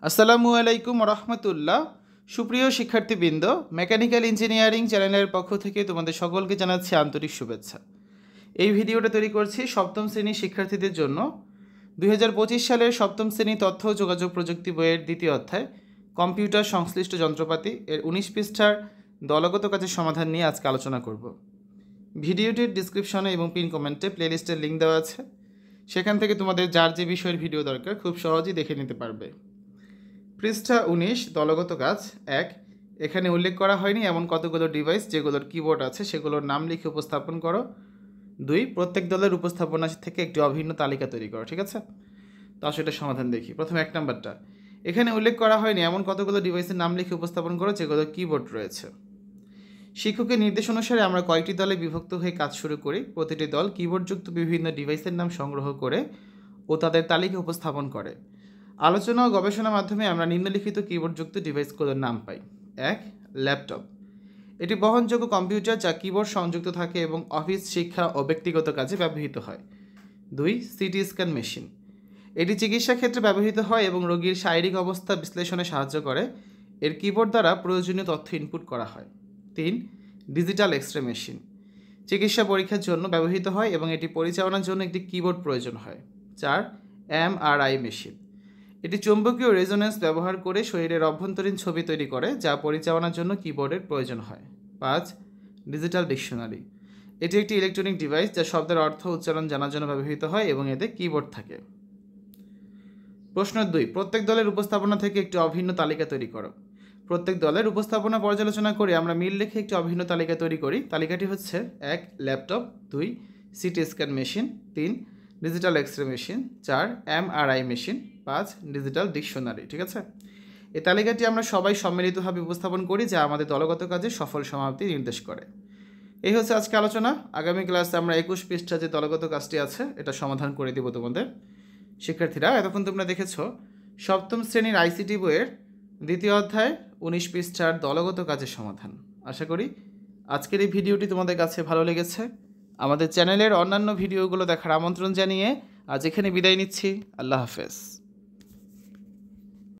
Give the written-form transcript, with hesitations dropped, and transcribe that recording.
আসসালামু আলাইকুম রহমতুল্লাহ। সুপ্রিয় শিক্ষার্থীবৃন্দ, মেকানিক্যাল ইঞ্জিনিয়ারিং চ্যানেলের পক্ষ থেকে তোমাদের সকলকে জানাচ্ছি আন্তরিক শুভেচ্ছা। এই ভিডিওটা তৈরি করছি সপ্তম শ্রেণীর শিক্ষার্থীদের জন্য। 2025 সালের সপ্তম শ্রেণী তথ্য ও যোগাযোগ প্রযুক্তি বইয়ের দ্বিতীয় অধ্যায় কম্পিউটার সংশ্লিষ্ট যন্ত্রপাতি এর 19 পৃষ্ঠার দলগত কাজের সমাধান নিয়ে আজকে আলোচনা করব। ভিডিওটির ডিসক্রিপশনে এবং পিন কমেন্টে প্লেলিস্টের লিঙ্ক দেওয়া আছে, সেখান থেকে তোমাদের যার যে বিষয়ের ভিডিও দরকার খুব সহজেই দেখে নিতে পারবে। পৃষ্ঠা 19, দলগত কাজ 1। এখানে উল্লেখ করা হয়নি এমন কতগুলো ডিভাইস যেগুলোর কিবোর্ড আছে সেগুলোর নাম লিখে উপস্থাপন করো। 2, প্রত্যেক দলের উপস্থাপনা থেকে একটি অভিন্ন তালিকা তৈরি করো। ঠিক আছে, তো সেটা সমাধান দেখি। প্রথমে 1 নাম্বারটা, এখানে উল্লেখ করা হয়নি এমন কতগুলো ডিভাইসের নাম লিখে উপস্থাপন করো যেগুলোর কিবোর্ড রয়েছে। শিক্ষকের নির্দেশ অনুসারে আমরা কয়েকটি দলে বিভক্ত হয়ে কাজ শুরু করি। প্রতিটি দল কিবোর্ডযুক্ত বিভিন্ন ডিভাইসের নাম সংগ্রহ করে ও তাদের তালিকা উপস্থাপন করে। আলোচনা ও গবেষণার মাধ্যমে আমরা নিম্নলিখিত কিবোর্ডযুক্ত ডিভাইসগুলোর নাম পাই। 1, ল্যাপটপ। এটি বহনযোগ্য কম্পিউটার যা কিবোর্ড সংযুক্ত থাকে এবং অফিস, শিক্ষা ও ব্যক্তিগত কাজে ব্যবহৃত হয়। 2, সিটি স্ক্যান মেশিন। এটি চিকিৎসা ক্ষেত্রে ব্যবহৃত হয় এবং রোগীর শারীরিক অবস্থা বিশ্লেষণে সাহায্য করে। এর কিবোর্ড দ্বারা প্রয়োজনীয় তথ্য ইনপুট করা হয়। 3, ডিজিটাল এক্স-রে মেশিন। চিকিৎসা পরীক্ষার জন্য ব্যবহৃত হয় এবং এটি পরিচালনার জন্য একটি কিবোর্ড প্রয়োজন হয়। 4, এমআরআই মেশিন। এটি চৌম্বকীয় রেজোন্যান্স ব্যবহার করে শরীরের অভ্যন্তরীণ ছবি তৈরি করে যা পরিচালনার জন্য কিবোর্ডের প্রয়োজন হয়। 5, ডিজিটাল ডিকশনারি। এটি একটি ইলেকট্রনিক ডিভাইস যা শব্দের অর্থ উচ্চারণ জানার জন্য ব্যবহৃত হয় এবং এতে কিবোর্ড থাকে। প্রশ্ন 2, প্রত্যেক দলের উপস্থাপনা থেকে একটি অভিন্ন তালিকা তৈরি করো। প্রত্যেক দলের উপস্থাপনা পর্যালোচনা করে আমরা মিল রেখে একটি অভিন্ন তালিকা তৈরি করি। তালিকাটি হচ্ছে 1, laptop. 2, CT scan machine. 3, digital x-ray machine. 4, MRI machine. 5, digital dictionary. ঠিক আছে, এই তালিকাটি আমরা সবাই সম্মিলিতভাবে উপস্থাপন করি যা আমাদের দলগত কাজে সফল সমাপ্তি নির্দেশ করে। এই হচ্ছে আজকে আলোচনা। আগামী ক্লাসে আমরা 21 পৃষ্ঠা যে দলগত কাজটি আছে এটা সমাধান করে দেব তোমাদের। শিক্ষার্থীরা, এতক্ষণ তোমরা দেখেছো সপ্তম শ্রেণীর আইসিটি বইয়ের দ্বিতীয় অধ্যায় 19 পৃষ্ঠার দলগত কাজের সমাধান। আশা করি আজকের এই ভিডিওটি তোমাদের কাছে ভালো লেগেছে। আমাদের চ্যানেলের অন্যান্য ভিডিওগুলো দেখার আমন্ত্রণ জানিয়ে আজ এখানে বিদায় নিচ্ছি। আল্লাহ হাফেজ।